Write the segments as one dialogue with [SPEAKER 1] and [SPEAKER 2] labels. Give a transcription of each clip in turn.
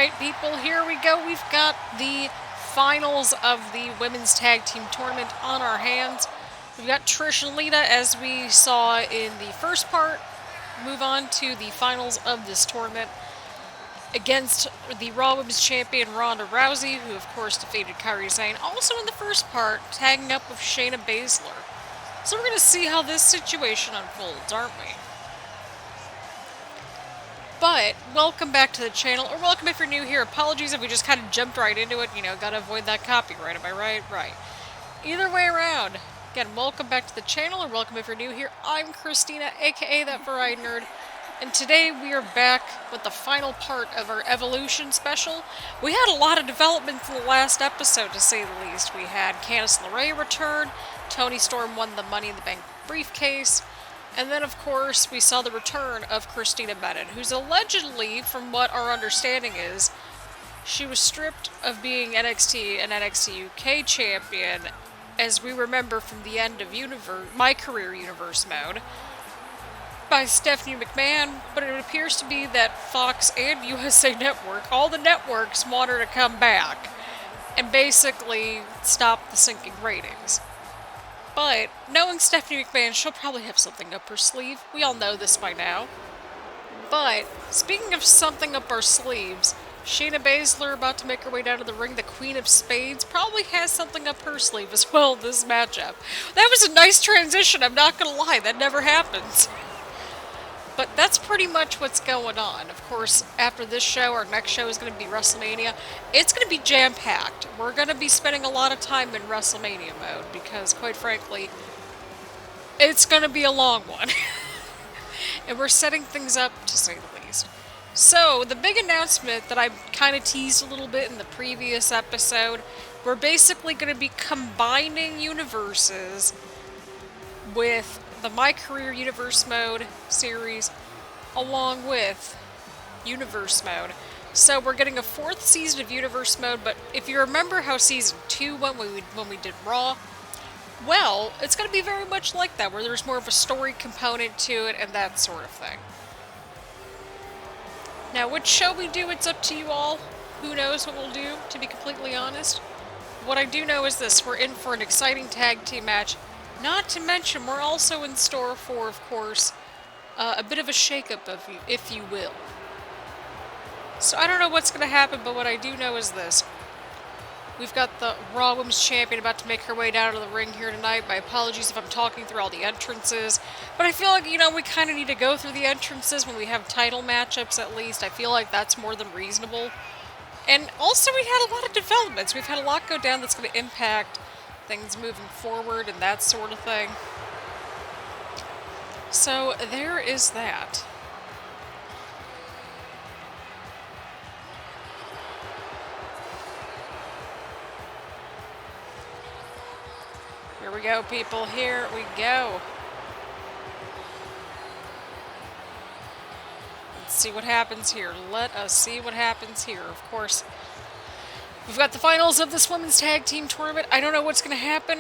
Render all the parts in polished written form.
[SPEAKER 1] Alright, people, here we go. We've got the finals of the women's tag team tournament on our hands. We've got Trish and Lita, as we saw in the first part, move on to the finals of this tournament against the Raw Women's Champion Ronda Rousey, who of course defeated Kairi Sane, also in the first part, tagging up with Shayna Baszler. So we're going to see how this situation unfolds, aren't we? But, welcome back to the channel, or welcome if you're new here. Apologies if we just kind of jumped right into it, you know, gotta avoid that copyright, am I right? Right. Either way around, again, welcome back to the channel, or welcome if you're new here. I'm Christina, aka That Variety Nerd, and today we are back with the final part of our Evolution special. We had a lot of developments in the last episode, to say the least. We had Candice LeRae return, Toni Storm won the Money in the Bank briefcase, and then, of course, we saw the return of Christina Bennett, who's allegedly, from what our understanding is, she was stripped of being NXT and NXT UK champion, as we remember from the end of My Career Universe mode, by Stephanie McMahon, but it appears to be that Fox and USA Network, all the networks, want her to come back and basically stop the sinking ratings. But, knowing Stephanie McMahon, she'll probably have something up her sleeve. We all know this by now. But, speaking of something up our sleeves, Shayna Baszler, about to make her way down to the ring, the Queen of Spades, probably has something up her sleeve as well in this matchup. That was a nice transition, I'm not gonna lie, that never happens. But that's pretty much what's going on. Of course, after this show, our next show is going to be WrestleMania. It's going to be jam-packed. We're going to be spending a lot of time in WrestleMania mode because, quite frankly, it's going to be a long one. And we're setting things up, to say the least. So, the big announcement that I kind of teased a little bit in the previous episode, we're basically going to be combining universes with the My Career Universe Mode series, along with Universe Mode. So we're getting a 4th season of Universe Mode, but if you remember how Season 2 went when we did Raw, well, it's going to be very much like that, where there's more of a story component to it and that sort of thing. Now, which show we do, it's up to you all. Who knows what we'll do, to be completely honest. What I do know is this, we're in for an exciting tag team match. Not to mention, we're also in store for, of course, a bit of a shakeup, if you will. So I don't know what's going to happen, but what I do know is this. We've got the Raw Women's Champion about to make her way down to the ring here tonight. My apologies if I'm talking through all the entrances. But I feel like, you know, we kind of need to go through the entrances when we have title matchups, at least. I feel like that's more than reasonable. And also, we had a lot of developments. We've had a lot go down that's going to impact things moving forward and that sort of thing. So there is that. Here we go, people. Here we go. Let's see what happens here. Let us see what happens here. Of course, we've got the finals of this women's tag team tournament. I don't know what's going to happen,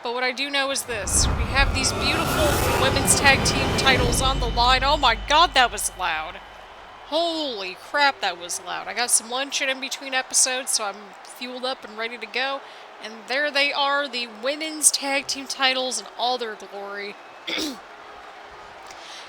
[SPEAKER 1] but what I do know is this. We have these beautiful women's tag team titles on the line. Oh my god, that was loud. Holy crap, that was loud. I got some lunch in between episodes, so I'm fueled up and ready to go. And there they are, the women's tag team titles in all their glory.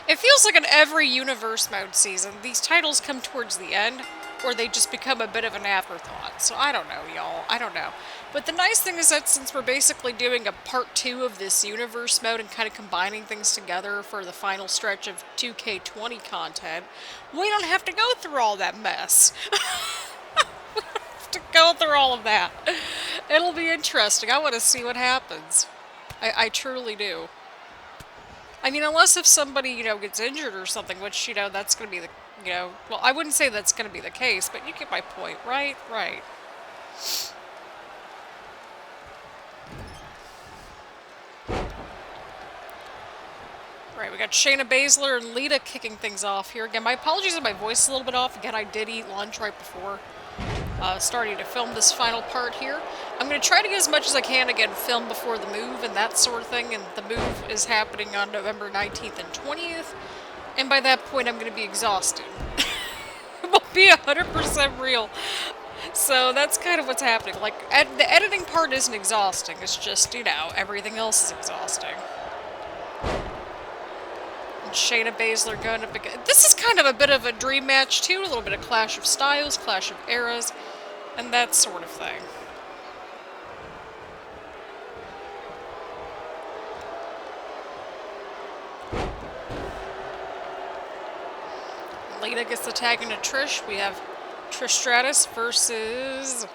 [SPEAKER 1] It feels like in every Universe Mode season, these titles come towards the end, or they just become a bit of an afterthought. So I don't know, y'all. I don't know. But the nice thing is that since we're basically doing a part 2 of this Universe Mode and kind of combining things together for the final stretch of 2K20 content, we don't have to go through all that mess. We don't have to go through all of that. It'll be interesting. I want to see what happens. I truly do. I mean, unless if somebody, you know, gets injured or something, which, you know, that's going to be the, you know, well, I wouldn't say that's going to be the case, but you get my point, right? Right. Right, we got Shayna Baszler and Lita kicking things off here. Again, my apologies if my voice is a little bit off. Again, I did eat lunch right before starting to film this final part here. I'm going to try to get as much as I can, again, film before the move and that sort of thing, and the move is happening on November 19th and 20th, and by that point I'm going to be exhausted. It won't be 100% real. So that's kind of what's happening. Like, the editing part isn't exhausting. It's just, you know, everything else is exhausting. And Shayna Baszler going up again. This is kind of a bit of a dream match, too. A little bit of clash of styles, clash of eras, and that sort of thing. Lita gets the tag into Trish. We have Trish Stratus versus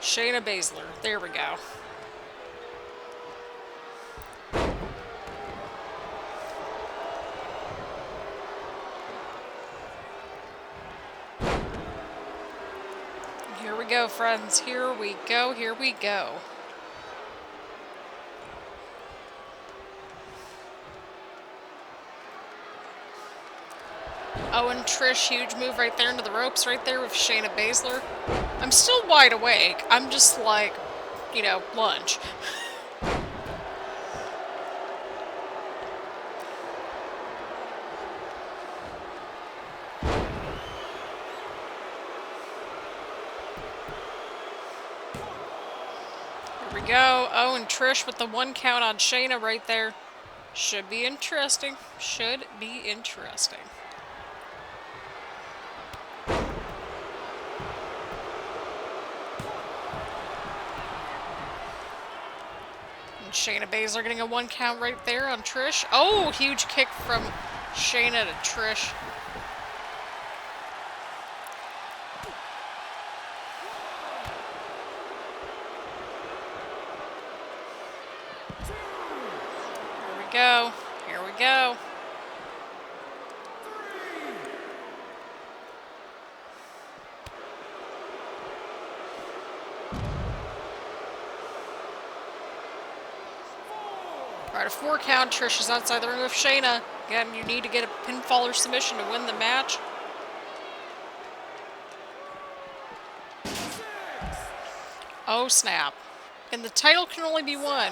[SPEAKER 1] Shayna Baszler. There we go. Here we go, friends. Here we go. Here we go. Oh, and Trish, huge move right there into the ropes right there with Shayna Baszler. I'm still wide awake. I'm just like, you know, lunch. Here we go. Oh, and Trish with the 1 count on Shayna right there. Should be interesting. Should be interesting. Shayna Baszler getting a 1 count right there on Trish. Oh, huge kick from Shayna to Trish. Here we go. Here we go. Alright, a 4 count. Trish is outside the ring with Shayna. Again, you need to get a pinfall or submission to win the match. Oh, snap. And the title can only be won,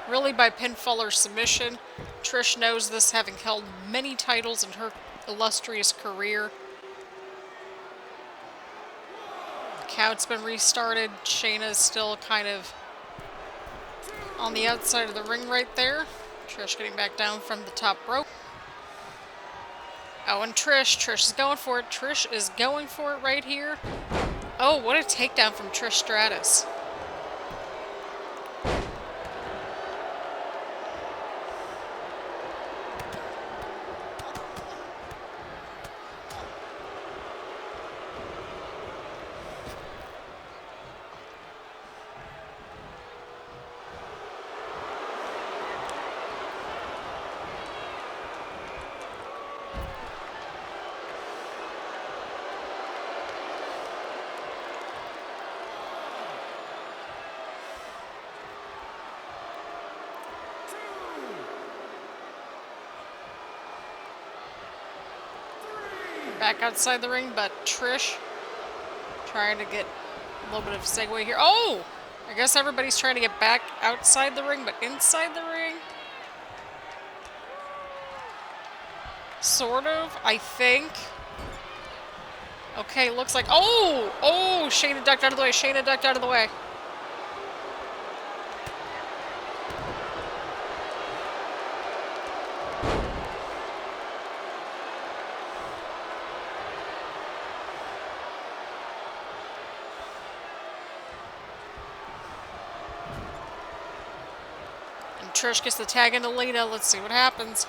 [SPEAKER 1] really, by pinfall or submission. Trish knows this, having held many titles in her illustrious career. The count's been restarted. Shayna's still kind of on the outside of the ring right there. Trish getting back down from the top rope. Oh, and Trish is going for it. Trish is going for it right here. Oh, what a takedown from Trish Stratus. Back outside the ring, but Trish trying to get a little bit of a segue here. Oh! I guess everybody's trying to get back outside the ring, but inside the ring? Sort of, I think. Okay, looks like... Oh! Oh! Shayna ducked out of the way. Shayna ducked out of the way. Trish gets the tag into Lita. Let's see what happens.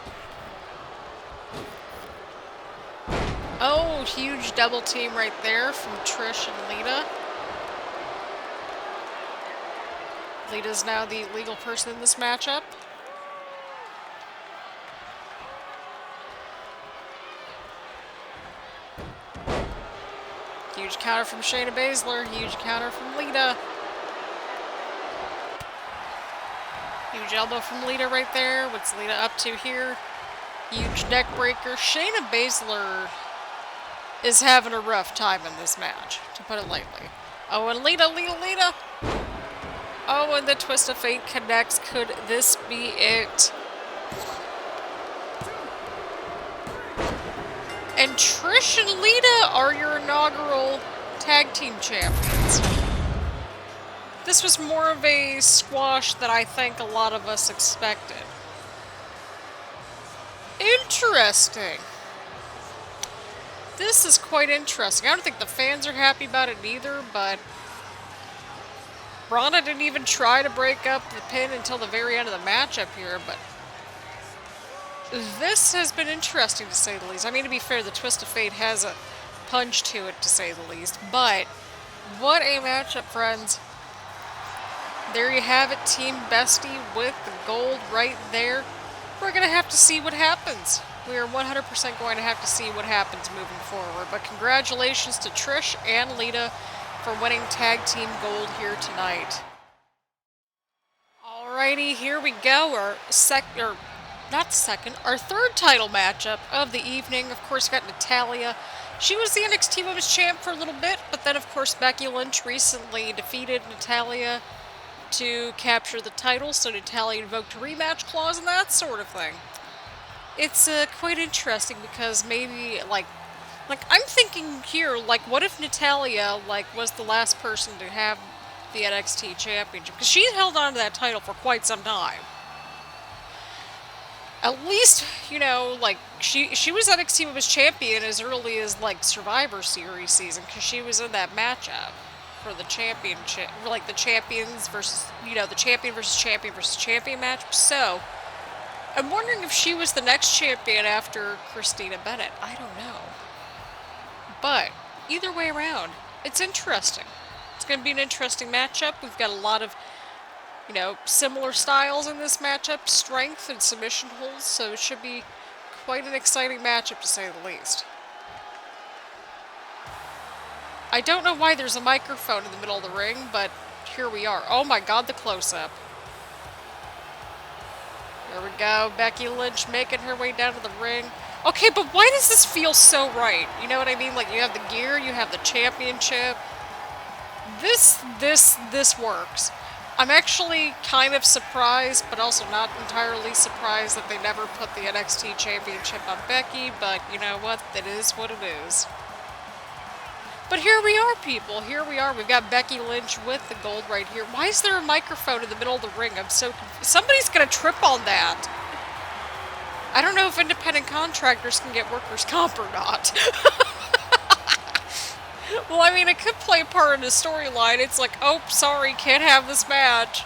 [SPEAKER 1] Oh, huge double team right there from Trish and Lita. Lita's now the legal person in this matchup. Huge counter from Shayna Baszler. Huge counter from Lita. Huge elbow from Lita right there. What's Lita up to here? Huge neck breaker. Shayna Baszler is having a rough time in this match, to put it lightly. Oh, and Lita. Oh, and the twist of fate connects. Could this be it? And Trish and Lita are your inaugural tag team champions. This was more of a squash that I think a lot of us expected. Interesting. This is quite interesting. I don't think the fans are happy about it either, but Ronda didn't even try to break up the pin until the very end of the matchup here, but this has been interesting to say the least. I mean, to be fair, the Twist of Fate has a punch to it, to say the least, but what a matchup, friends. There you have it, Team Bestie with the gold right there. We're going to have to see what happens. We are 100% going to have to see what happens moving forward. But congratulations to Trish and Lita for winning tag team gold here tonight. Alrighty, here we go. Our third title matchup of the evening. Of course, we got Natalya. She was the NXT Women's Champ for a little bit, but then, of course, Becky Lynch recently defeated Natalya to capture the title, so Natalya invoked a rematch clause and that sort of thing. It's quite interesting because maybe, like I'm thinking here, like, what if Natalya, was the last person to have the NXT Championship? Because she held on to that title for quite some time. At least, you know, she was NXT Women's Champion as early as, Survivor Series season, because she was in that matchup for the championship, the champions versus, the champion versus champion match. So, I'm wondering if she was the next champion after Christina Bennett. I don't know. But, either way around, it's interesting. It's going to be an interesting matchup. We've got a lot of, similar styles in this matchup, strength and submission holds, so it should be quite an exciting matchup, to say the least. I don't know why there's a microphone in the middle of the ring, but here we are. Oh my god, the close-up. There we go. Becky Lynch making her way down to the ring. Okay, but why does this feel so right? You know what I mean? You have the gear, you have the championship. This works. I'm actually kind of surprised, but also not entirely surprised that they never put the NXT Championship on Becky, but you know what? It is what it is. But here we are, people. Here we are. We've got Becky Lynch with the gold right here. Why is there a microphone in the middle of the ring? I'm so confused. Somebody's going to trip on that. I don't know if independent contractors can get workers' comp or not. Well, I mean, it could play a part in the storyline. It's like, oh, sorry, can't have this match.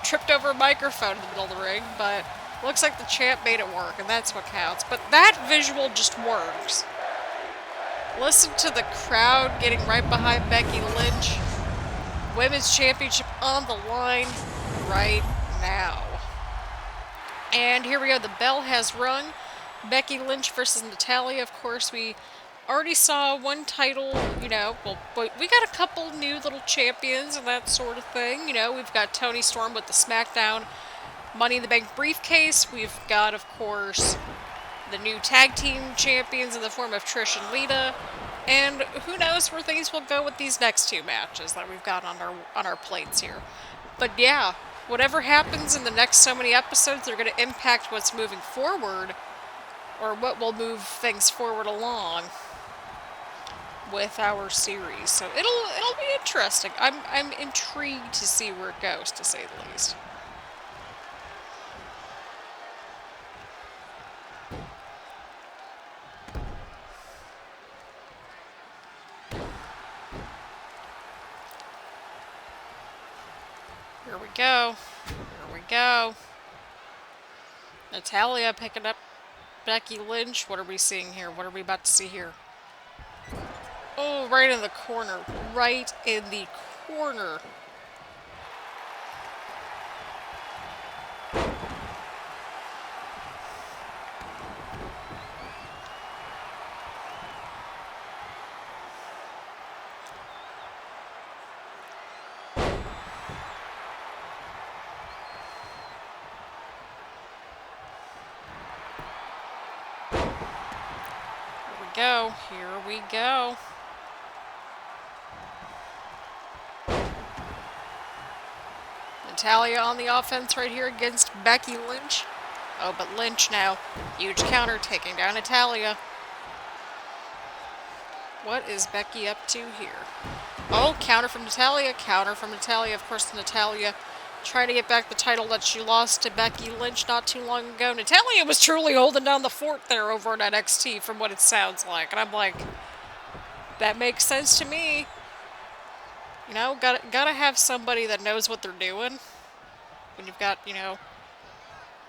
[SPEAKER 1] Tripped over a microphone in the middle of the ring, but looks like the champ made it work, and that's what counts. But that visual just works. Listen to the crowd getting right behind Becky Lynch. Women's Championship on the line right now. And here we go. The bell has rung. Becky Lynch versus Natalya. Of course, we already saw one title, well, we got a couple new little champions and that sort of thing. We've got Toni Storm with the SmackDown Money in the Bank briefcase. We've got, of course, the new tag team champions in the form of Trish and Lita. And who knows where things will go with these next two matches that we've got on our plates here. But yeah, whatever happens in the next so many episodes, they're going to impact what's moving forward, or what will move things forward along with our series. So it'll be interesting. I'm intrigued to see where it goes, to say the least. Here we go. Here we go. Natalya picking up Becky Lynch. What are we seeing here? What are we about to see here? Oh, right in the corner. Right in the corner. Here we go. Natalya on the offense right here against Becky Lynch. Oh, but Lynch now. Huge counter taking down Natalya. What is Becky up to here? Oh, counter from Natalya. Counter from Natalya. Of course, Natalya trying to get back the title that she lost to Becky Lynch not too long ago. Natalya was truly holding down the fort there over at NXT from what it sounds like. And I'm like, that makes sense to me. You know, gotta have somebody that knows what they're doing when you've got, you know,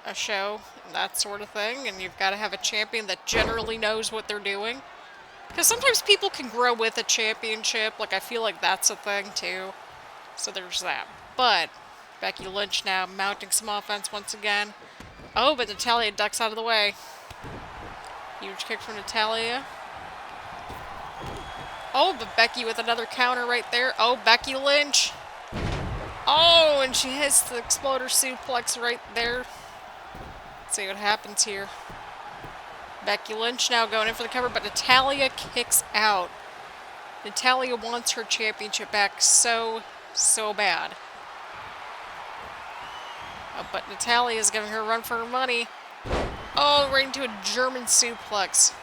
[SPEAKER 1] a show and that sort of thing. And you've got to have a champion that generally knows what they're doing. Because sometimes people can grow with a championship. Like, I feel like that's a thing, too. So there's that. But Becky Lynch now mounting some offense once again. Oh, but Natalya ducks out of the way. Huge kick from Natalya. Oh, but Becky with another counter right there. Oh, Becky Lynch. Oh, and she hits the exploder suplex right there. Let's see what happens here. Becky Lynch now going in for the cover, but Natalya kicks out. Natalya wants her championship back so bad. Oh, but Natalya is giving her a run for her money. Oh, right into a German suplex.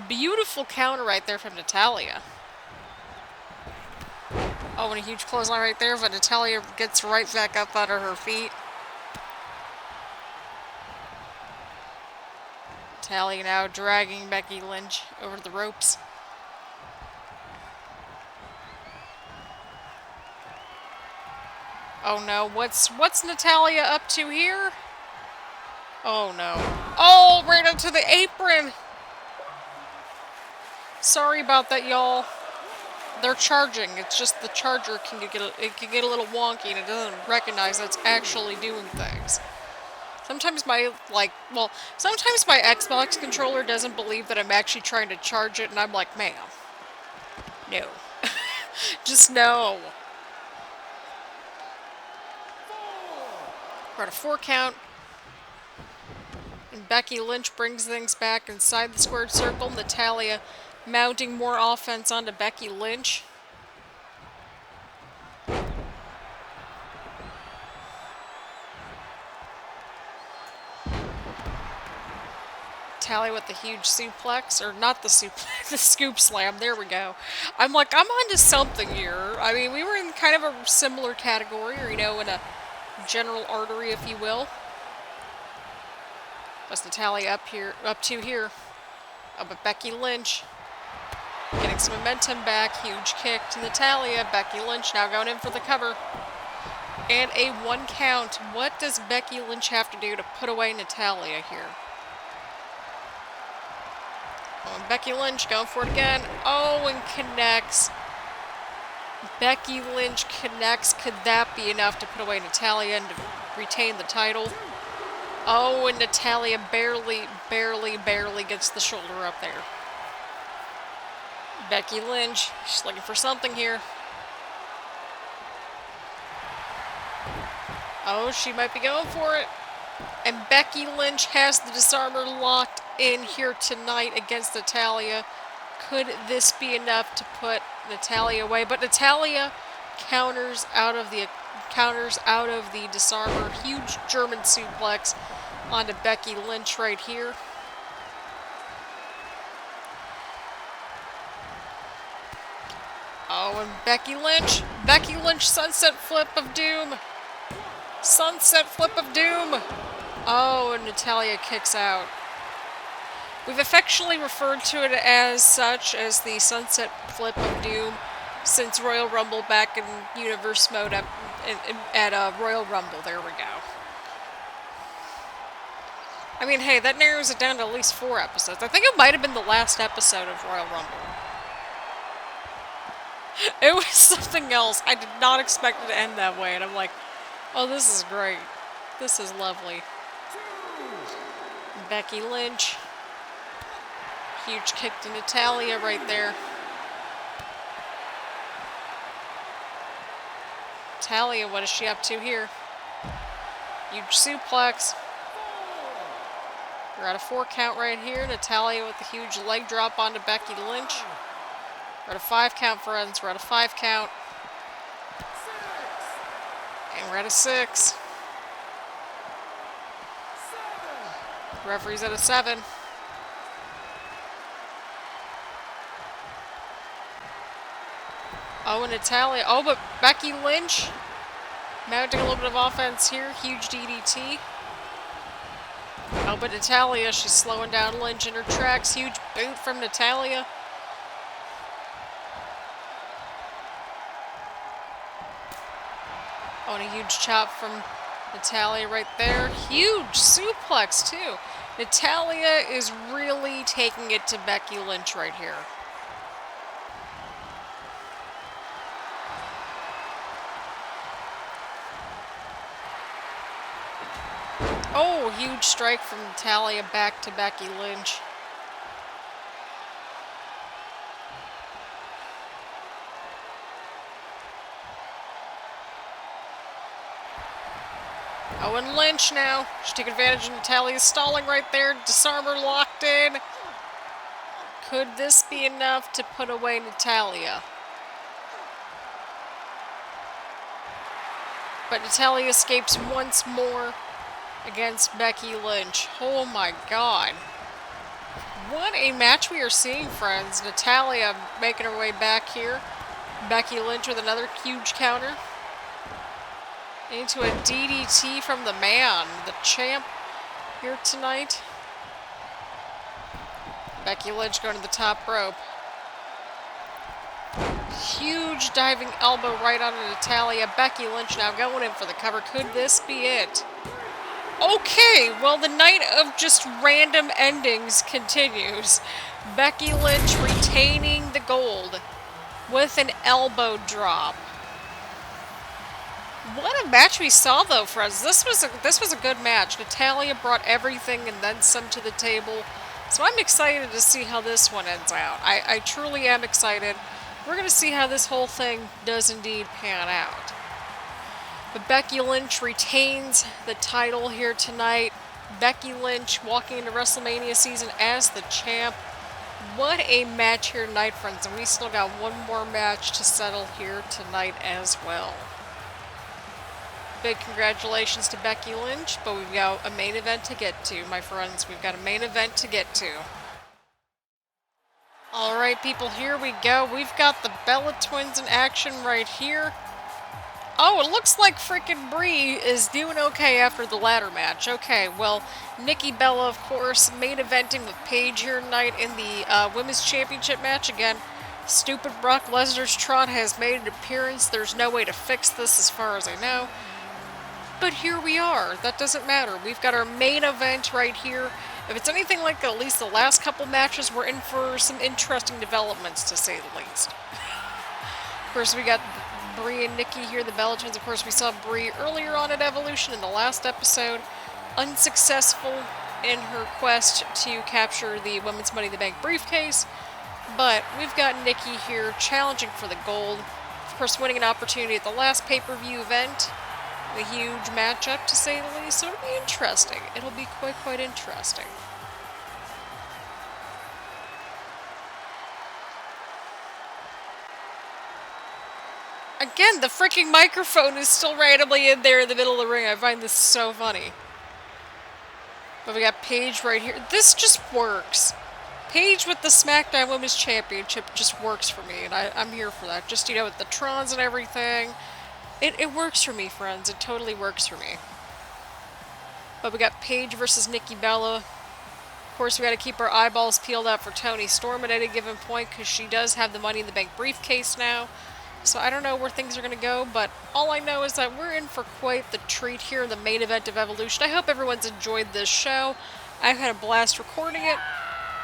[SPEAKER 1] Beautiful counter right there from Natalya. Oh, and a huge clothesline right there, but Natalya gets right back up under her feet. Natalya now dragging Becky Lynch over the ropes. Oh no, what's Natalya up to here? Oh no. Oh, right up to the apron! Sorry about that, y'all. They're charging. It's just the charger can get a little wonky and it doesn't recognize that it's actually doing things. Sometimes sometimes my Xbox controller doesn't believe that I'm actually trying to charge it, and I'm like, ma'am, no. Just no. We're at a 4 count. And Becky Lynch brings things back inside the squared circle. Natalya mounting more offense onto Becky Lynch. Natalya with the huge suplex, or not the suplex, the scoop slam. There we go. I'm like, I'm onto something here. I mean, we were in kind of a similar category, or, you know, in a general artery, if you will. What's Natalya up to here? Oh, but Becky Lynch getting some momentum back. Huge kick to Natalya. Becky Lynch now going in for the cover. And a 1 count. What does Becky Lynch have to do to put away Natalya here? Oh, and Becky Lynch going for it again. Oh, and connects. Becky Lynch connects. Could that be enough to put away Natalya and to retain the title? Oh, and Natalya barely gets the shoulder up there. Becky Lynch, she's looking for something here. Oh, she might be going for it. And Becky Lynch has the disarmer locked in here tonight against Natalya. Could this be enough to put Natalya away? But Natalya counters out of the disarmer. Huge German suplex onto Becky Lynch right here. Oh, and Becky Lynch, sunset flip of doom. Sunset flip of doom. Oh, and Natalya kicks out. We've affectionately referred to it as such, as the sunset flip of doom, since Royal Rumble back in Universe mode at Royal Rumble. There we go. I mean, hey, that narrows it down to at least 4 episodes. I think it might have been the last episode of Royal Rumble. It was something else. I did not expect it to end that way, and I'm like, oh, this is great. This is lovely. Becky Lynch. Huge kick to Natalya right there. Natalya, what is she up to here? Huge suplex. We're at a 4 count right here. Natalya with a huge leg drop onto Becky Lynch. We're at a 5 count, friends. We're at a 5 count. And we're at a 6. Referee's at a 7. Oh, and Natalya. Oh, but Becky Lynch mounting a little bit of offense here. Huge DDT. Oh, but Natalya, she's slowing down Lynch in her tracks. Huge boot from Natalya. Oh, and a huge chop from Natalya right there. Huge suplex, too. Natalya is really taking it to Becky Lynch right here. Oh, huge strike from Natalya back to Becky Lynch. Oh, and Lynch now. She's taking advantage of Natalya's stalling right there. Disarmer locked in. Could this be enough to put away Natalya? But Natalya escapes once more against Becky Lynch. Oh my god. What a match we are seeing, friends. Natalya making her way back here. Becky Lynch with another huge counter. Into a DDT from the man, the champ here tonight. Becky Lynch going to the top rope. Huge diving elbow right onto Natalya. Becky Lynch now going in for the cover. Could this be it? Okay, well, the night of just random endings continues. Becky Lynch retaining the gold with an elbow drop. What a match we saw, though, friends. This was a good match. Natalya brought everything and then some to the table. So I'm excited to see how this one ends out. I truly am excited. We're going to see how this whole thing does indeed pan out. But Becky Lynch retains the title here tonight. Becky Lynch walking into WrestleMania season as the champ. What a match here tonight, friends. And we still got one more match to settle here tonight as well. Big congratulations to Becky Lynch, but we've got a main event to get to, my friends. We've got a main event to get to. Alright, people, here we go. We've got the Bella Twins in action right here. Oh, it looks like frickin' Brie is doing okay after the ladder match. Okay, well, Nikki Bella, of course, main eventing with Paige here tonight in the Women's Championship match. Again, stupid Brock Lesnar's trot has made an appearance. There's no way to fix this as far as I know. But here we are. That doesn't matter. We've got our main event right here. If it's anything like at least the last couple matches, we're in for some interesting developments, to say the least. Of course, we got Brie and Nikki here, the Bella Twins. Of course, we saw Brie earlier on at Evolution in the last episode. Unsuccessful in her quest to capture the Women's Money in the Bank briefcase. But we've got Nikki here challenging for the gold. Of course, winning an opportunity at the last pay-per-view event. A huge matchup, to say the least, so it'll be interesting. It'll be quite interesting. Again, the freaking microphone is still randomly in there in the middle of the ring. I find this so funny. But we got Paige right here. This just works. Paige with the SmackDown Women's Championship just works for me, and I'm here for that. Just, you know, with the Trons and everything. It works for me, friends. It totally works for me. But we got Paige versus Nikki Bella. Of course, we got to keep our eyeballs peeled out for Toni Storm at any given point, because she does have the Money in the Bank briefcase now. So I don't know where things are going to go, but all I know is that we're in for quite the treat here in the main event of Evolution. I hope everyone's enjoyed this show. I've had a blast recording it.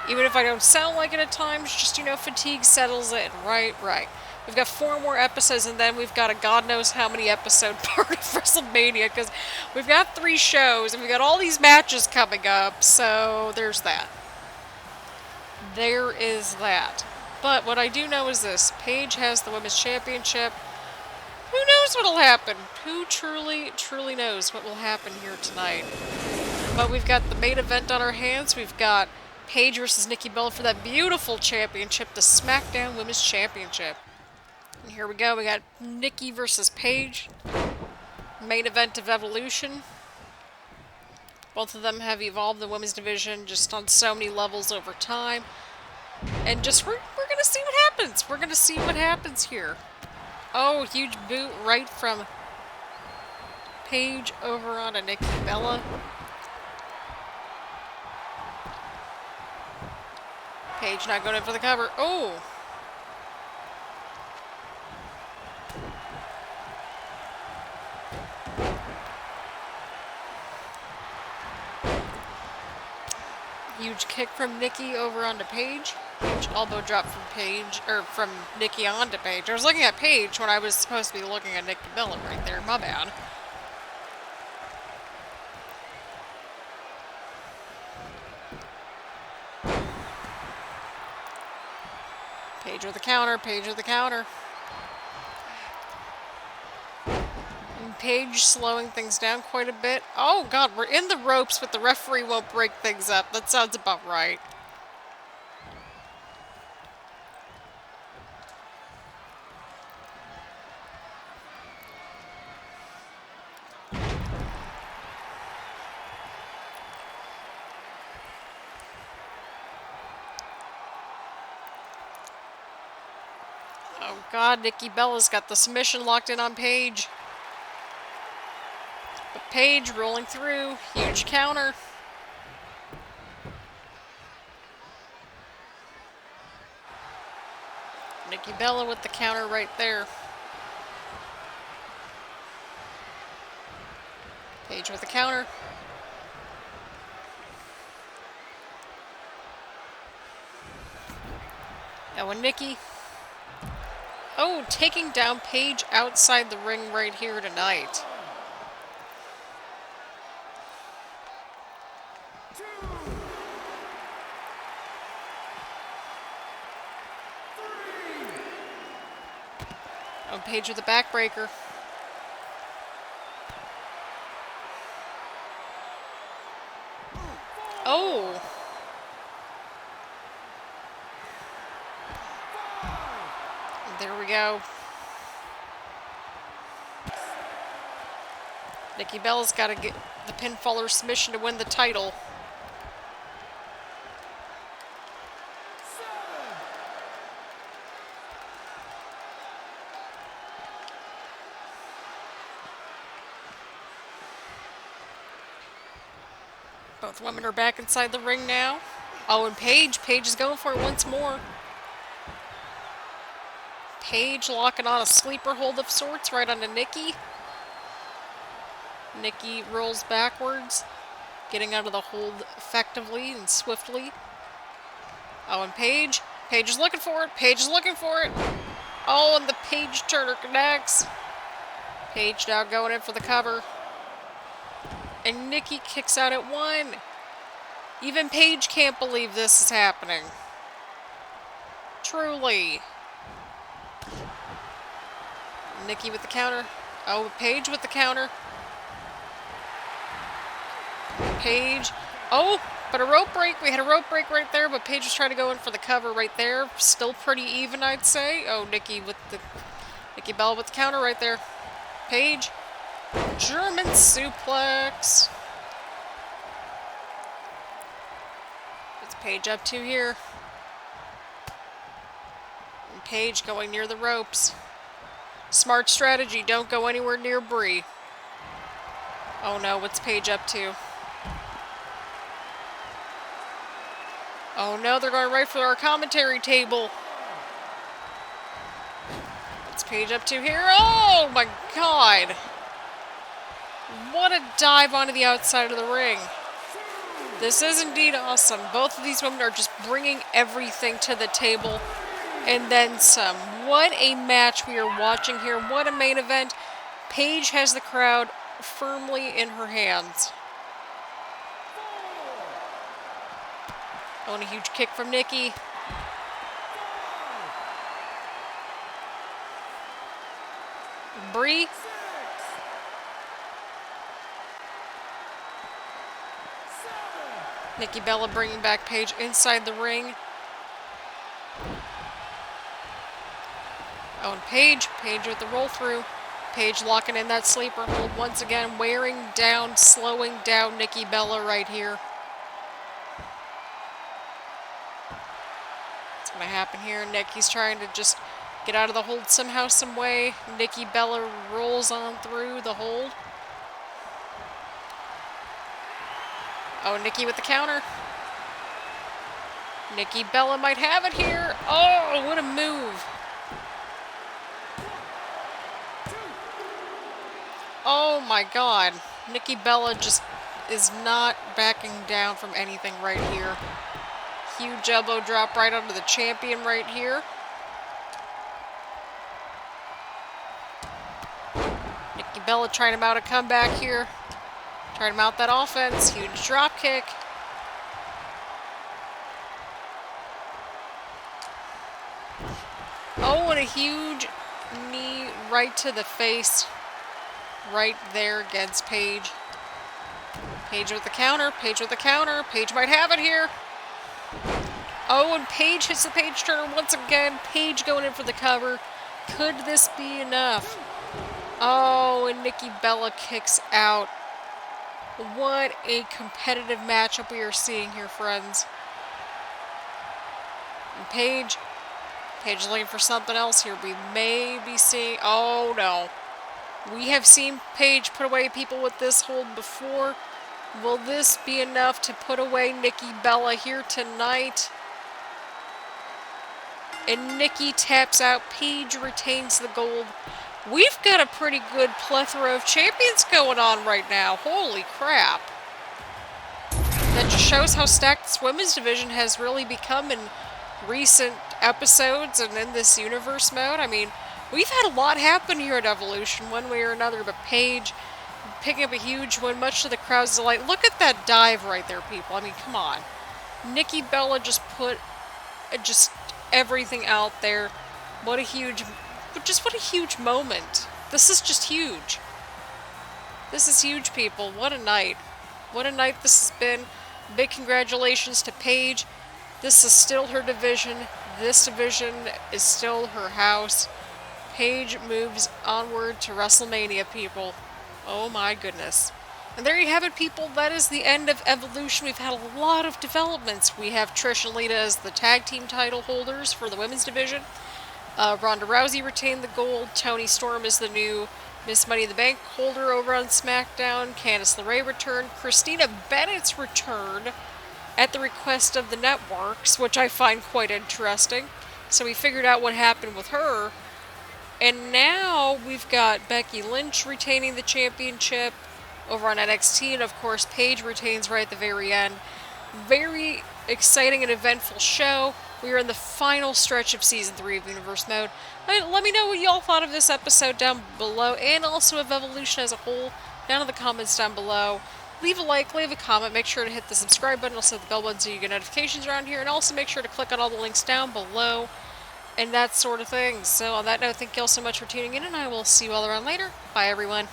[SPEAKER 1] Even if I don't sound like it at times, just, you know, fatigue settles in. Right. We've got 4 more episodes, and then we've got a God knows how many episode part of WrestleMania, because we've got 3 shows, and we've got all these matches coming up, so there's that. There is that. But what I do know is this. Paige has the Women's Championship. Who knows what'll happen? Who truly knows what will happen here tonight? But we've got the main event on our hands. We've got Paige versus Nikki Bella for that beautiful championship, the SmackDown Women's Championship. And here we go. We got Nikki versus Paige. Main event of Evolution. Both of them have evolved the women's division just on so many levels over time. And just, we're going to see what happens. We're going to see what happens here. Oh, huge boot right from Paige over onto Nikki Bella. Paige not going in for the cover. Oh! Huge kick from Nikki over onto Paige. Huge elbow drop from Paige, or from Nikki onto Paige. I was looking at Paige when I was supposed to be looking at Nikki Bella right there. My bad. Paige with the counter, Paige with the counter. And Paige slowing things down quite a bit. Oh god, we're in the ropes, but the referee won't break things up. That sounds about right. Oh god, Nikki Bella's got the submission locked in on Paige. But Paige rolling through. Huge counter. Nikki Bella with the counter right there. Paige with the counter. Oh, and Nikki. Oh, taking down Paige outside the ring right here tonight. Oh, Paige with the backbreaker. Oh! There we go. Nikki Bella's got to get the pinfall or submission to win the title. Both women are back inside the ring now. Oh, and Paige. Paige is going for it once more. Paige locking on a sleeper hold of sorts right onto Nikki. Nikki rolls backwards, getting out of the hold effectively and swiftly. Oh, and Paige. Paige is looking for it. Paige is looking for it. Oh, and the Paige Turner connects. Paige now going in for the cover. And Nikki kicks out at 1. Even Paige can't believe this is happening. Truly. Nikki with the counter. Oh, Paige with the counter. Paige. Oh, but a rope break. We had a rope break right there, but Paige was trying to go in for the cover right there. Still pretty even, I'd say. Oh, Nikki Bella with the counter right there. Paige. German suplex. What's Paige up to here? And Paige going near the ropes. Smart strategy. Don't go anywhere near Brie. Oh no, what's Paige up to? Oh no, they're going right for our commentary table. What's Paige up to here? Oh my god! What a dive onto the outside of the ring. This is indeed awesome. Both of these women are just bringing everything to the table and then some. What a match we are watching here. What a main event. Paige has the crowd firmly in her hands. Oh, and a huge kick from Nikki. Brie. Nikki Bella bringing back Paige inside the ring. Oh, and Paige with the roll through. Paige locking in that sleeper hold once again, wearing down, slowing down Nikki Bella right here. What's going to happen here? Nikki's trying to just Get out of the hold somehow, some way. Nikki Bella rolls on through the hold. Oh, Nikki with the counter. Nikki Bella might have it here. Oh, what a move. Oh my god. Nikki Bella just is not backing down from anything right here. Huge elbow drop right onto the champion right here. Nikki Bella trying to mount a comeback here. Trying to mount that offense. Huge drop kick. Oh, and a huge knee right to the face. Right there against Paige. Paige with the counter. Paige with the counter. Paige might have it here. Oh, and Paige hits the Paige turner once again. Paige going in for the cover. Could this be enough? Oh, and Nikki Bella kicks out. What a competitive matchup we are seeing here, friends. And Paige is looking for something else here. We may be seeing... Oh, no. We have seen Paige put away people with this hold before. Will this be enough to put away Nikki Bella here tonight? And Nikki taps out. Paige retains the gold. We've got a pretty good plethora of champions going on right now. Holy crap. That just shows how stacked this women's division has really become in recent episodes and in this universe mode. I mean, we've had a lot happen here at Evolution, one way or another, but Paige picking up a huge win, much to the crowd's delight. Look at that dive right there, people. I mean, come on. Nikki Bella just put everything out there. What a huge moment. This is just huge. This is huge, people. What a night. What a night this has been. Big congratulations to Paige. This is still her division. This division is still her house. Paige moves onward to WrestleMania, people. Oh my goodness. And there you have it, people. That is the end of Evolution. We've had a lot of developments. We have Trish and Lita as the tag team title holders for the women's division. Ronda Rousey retained the gold. Toni Storm is the new Miss Money in the Bank holder over on SmackDown. Candice LeRae returned. Christina Bennett's return at the request of the networks, which I find quite interesting. So we figured out what happened with her. And now we've got Becky Lynch retaining the championship over on NXT. And of course, Paige retains right at the very end. Very exciting and eventful show. We are in the final stretch of Season 3 of Universe Mode. Let me know what y'all thought of this episode down below, and also of Evolution as a whole, down in the comments down below. Leave a like, leave a comment, make sure to hit the subscribe button, also the bell button so you get notifications around here, and also make sure to click on all the links down below, and that sort of thing. So on that note, thank you all so much for tuning in, and I will see you all around later. Bye, everyone.